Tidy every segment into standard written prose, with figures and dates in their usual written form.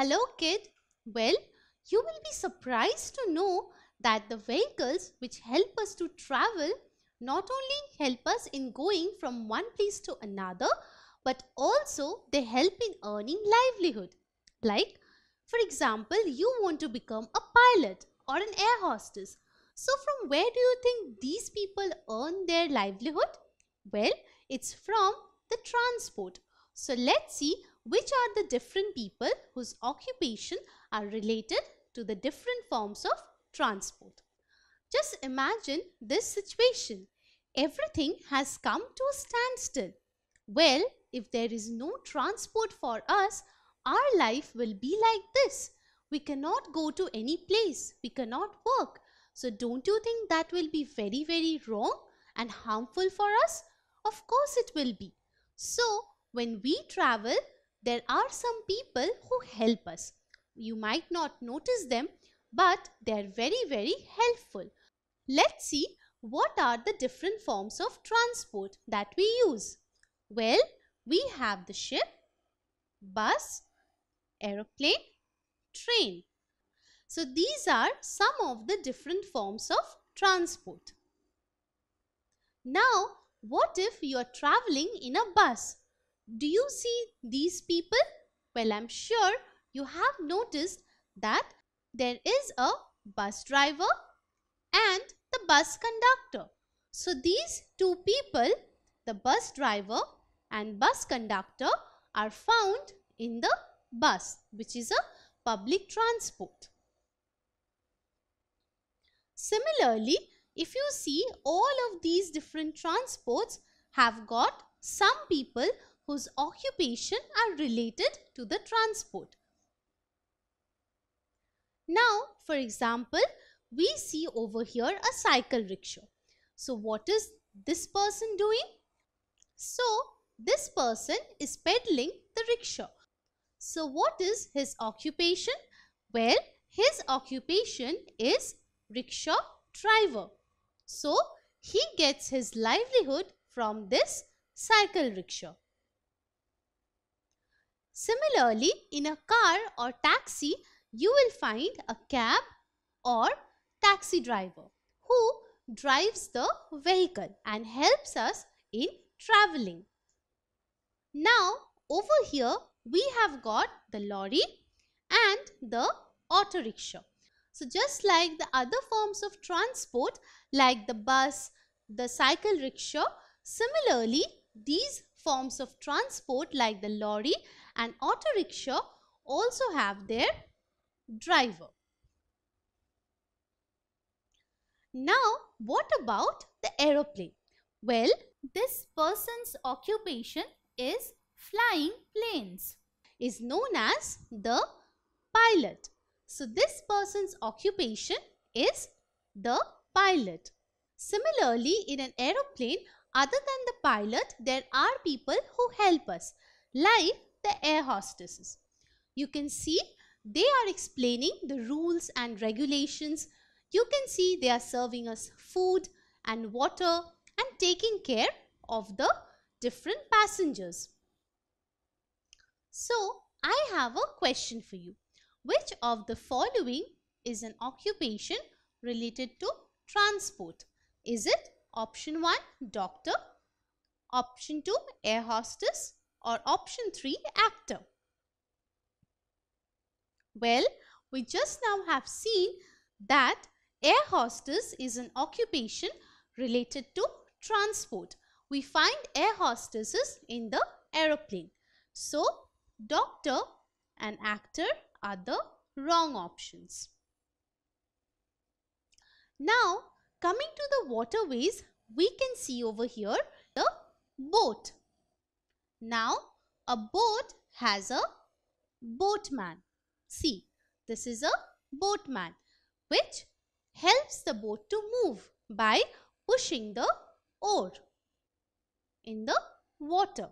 Hello, kid. Well, you will be surprised to know that the vehicles which help us to travel not only help us in going from one place to another, but also they help in earning livelihood. Like, for example, you want to become a pilot or an air hostess. So, from where do you think these people earn their livelihood? Well, it's from the transport. So, let's see which are the different people whose occupation are related to the different forms of transport. Just imagine this situation. Everything has come to a standstill. Well, if there is no transport for us, our life will be like this. We cannot go to any place. We cannot work. So don't you think that will be very, very wrong and harmful for us? Of course it will be. So when we travel, there are some people who help us. You might not notice them, but they are very, very helpful. Let's see what are the different forms of transport that we use. Well, we have the ship, bus, aeroplane, train. So these are some of the different forms of transport. Now, what if you are traveling in a bus? Do you see these people? Well, I'm sure you have noticed that there is a bus driver and the bus conductor. So these two people, the bus driver and bus conductor, are found in the bus, which is a public transport. Similarly, if you see, all of these different transports have got some people whose occupation are related to the transport. Now, for example, we see over here a cycle rickshaw. So what is this person doing? So this person is pedaling the rickshaw. So what is his occupation? Well, his occupation is rickshaw driver. So he gets his livelihood from this cycle rickshaw. Similarly, in a car or taxi, you will find a cab or taxi driver who drives the vehicle and helps us in traveling. Now, over here we have got the lorry and the auto rickshaw. So just like the other forms of transport like the bus, the cycle rickshaw, similarly these forms of transport like the lorry and auto rickshaw also have their driver. Now, what about the aeroplane? Well, this person's occupation is flying planes, is known as the pilot. So, this person's occupation is the pilot. Similarly, in an aeroplane, other than the pilot, there are people who help us, like the air hostesses. You can see they are explaining the rules and regulations. You can see they are serving us food and water and taking care of the different passengers. So, I have a question for you. Which of the following is an occupation related to transport? Is it option 1, doctor, option 2, air hostess, or option 3, actor? Well, we just now have seen that air hostess is an occupation related to transport. We find air hostesses in the aeroplane. So, doctor and actor are the wrong options. Now, coming to the waterways, we can see over here the boat. Now, a boat has a boatman. See, this is a boatman which helps the boat to move by pushing the oar in the water.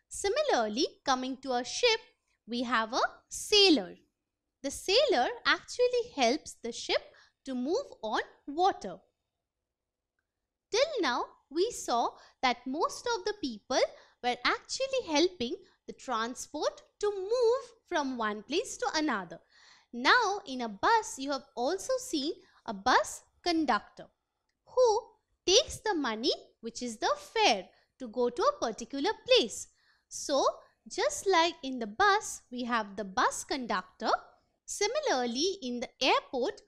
Similarly, coming to a ship, we have a sailor. The sailor actually helps the ship to move on water. Till now, we saw that most of the people were actually helping the transport to move from one place to another. Now, in a bus, you have also seen a bus conductor who takes the money, which is the fare, to go to a particular place. So, just like in the bus, we have the bus conductor. Similarly, in the airport,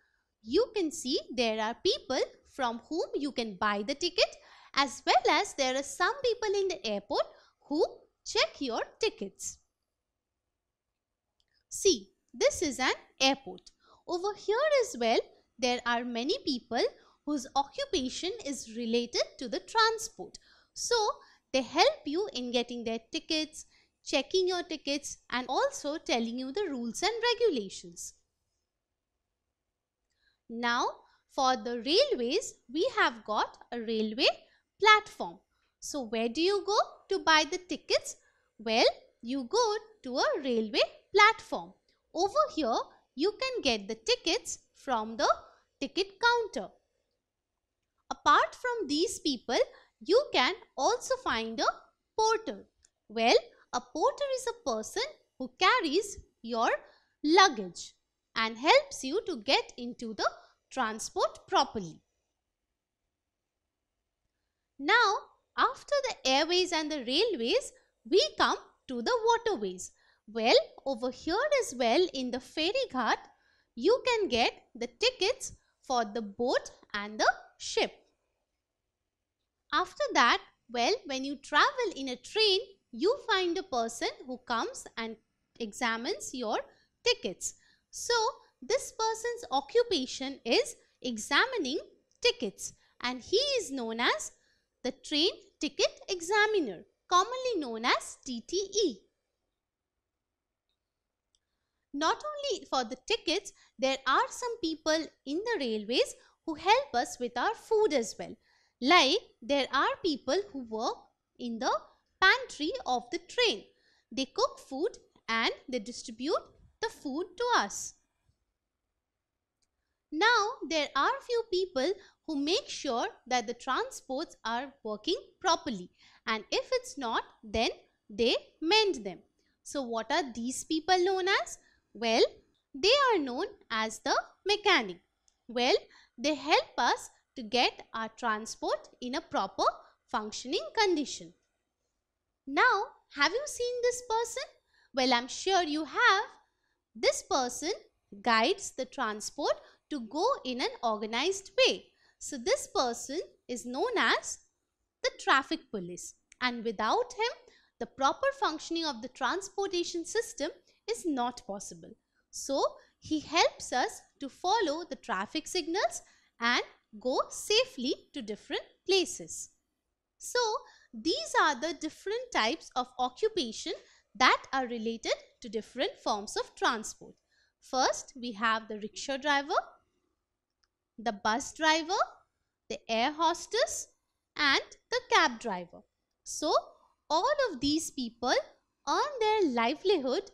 you can see there are people from whom you can buy the ticket, as well as there are some people in the airport who check your tickets. See, this is an airport. Over here as well, there are many people whose occupation is related to the transport. So, they help you in getting their tickets, checking your tickets, and also telling you the rules and regulations. Now, for the railways, we have got a railway platform. So, where do you go to buy the tickets? Well, you go to a railway platform. Over here, you can get the tickets from the ticket counter. Apart from these people, you can also find a porter. Well, a porter is a person who carries your luggage and helps you to get into the transport properly. Now, after the airways and the railways, we come to the waterways. Well, over here as well in the ferry ghat, you can get the tickets for the boat and the ship. After that, well, when you travel in a train, you find a person who comes and examines your tickets. So, this person's occupation is examining tickets, and he is known as the train ticket examiner, commonly known as TTE. Not only for the tickets, there are some people in the railways who help us with our food as well. Like, there are people who work in the pantry of the train. They cook food and they distribute the food to us. Now, there are few people who make sure that the transports are working properly, and if it's not, then they mend them. So, what are these people known as? Well, they are known as the mechanic. Well, they help us to get our transport in a proper functioning condition. Now, have you seen this person? Well, I'm sure you have. This person guides the transport to go in an organized way. So, this person is known as the traffic police, and without him, the proper functioning of the transportation system is not possible. So, he helps us to follow the traffic signals and go safely to different places. So, these are the different types of occupation that are related to different forms of transport. First, we have the rickshaw driver, the bus driver, the air hostess, and the cab driver. So, all of these people earn their livelihood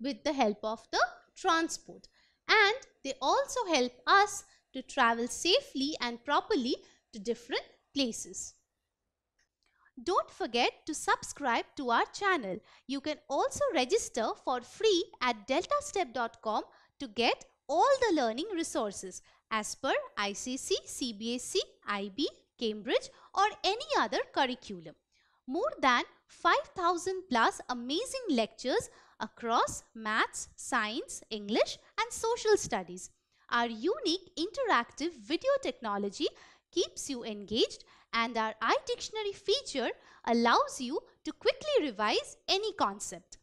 with the help of the transport, and they also help us to travel safely and properly to different places. Don't forget to subscribe to our channel. You can also register for free at deltastep.com to get all the learning resources as per ICC, CBSE, IB, Cambridge or any other curriculum. More than 5,000 plus amazing lectures across maths, science, English and social studies. Our unique interactive video technology keeps you engaged, and our iDictionary feature allows you to quickly revise any concept.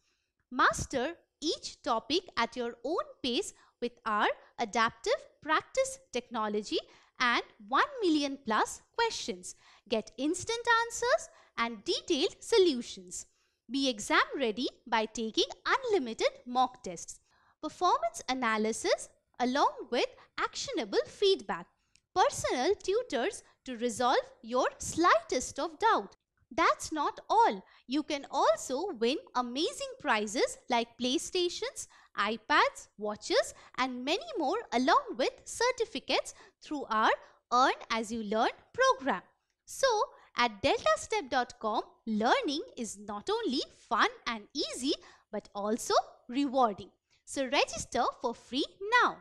Master each topic at your own pace with our adaptive practice technology and 1 million plus questions. Get instant answers and detailed solutions. Be exam ready by taking unlimited mock tests, performance analysis along with actionable feedback, personal tutors to resolve your slightest of doubt. That's not all. You can also win amazing prizes like PlayStations, iPads, watches and many more along with certificates through our Earn As You Learn program. So, At deltastep.com, learning is not only fun and easy but also rewarding. So register for free now.